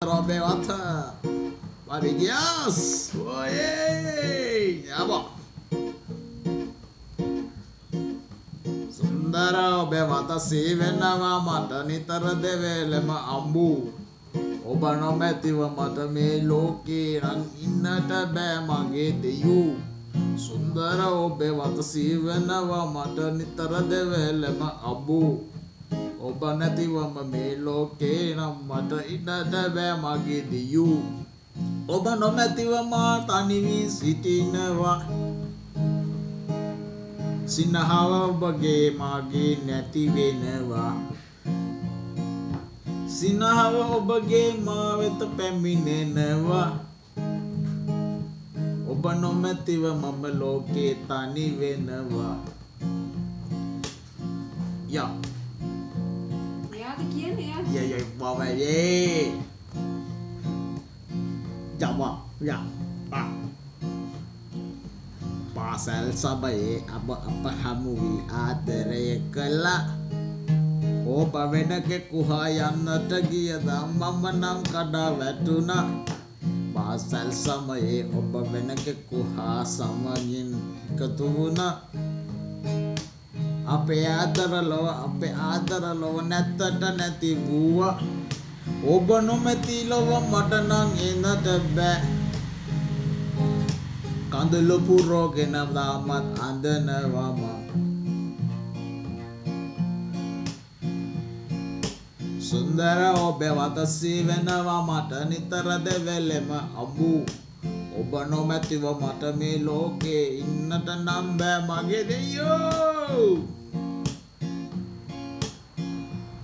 Roberta, amiguinhas, oi, abó. සුන්දර ඔබේ වත සීවෙනවා මට නිතර දෙවේලෙම අම්බු ඔබ නොමැතිව මට මේ ලෝකේ නම් ඉන්නට බෑ මගේ දෙයෝ සුන්දර ඔබේ වත සීවෙනවා මට නිතර දෙවේලෙම අම්බු ඔබ නැතිවම මේ ලෝකේ නම් මට ඉන්නට බෑ මගේ දෙයෝ ඔබ නොමැතිව මා තනි වී සිටිනවා සිනහව ඔබගේ මාගේ නැති වෙනවා සිනහව ඔබගේ මා වෙත පැමිණෙනවා ඔබ නොමැතිව මම ලෝකේ තනි වෙනවා යා එයාද කියන්නේ යා බබා යේ ජබා යා පාසල් සබයේ අප හමු වී ආදරය කළා ඔබ වෙනකෙකු හා යන්නට ගියද මම නම් කඩා වැටුණා පාසල් සමයේ ඔබ වෙනකෙකු හා සමගින් එකතු වුණා අපේ ආදර ලොව නැත්තට නැති වූවා ඔබ නොමැති ලොව මට නම් එන්නට බෑ කඳුළු පුරෝගෙන දාමත් අඳනවම සුන්දර ඔබේ වත සීවෙනවා මට නිතර දෙවේලෙම අඹු ඔබ නොමැතිව මට මේ ලෝකේ ඉන්නට නම් බෑ මගේ දෙයෝ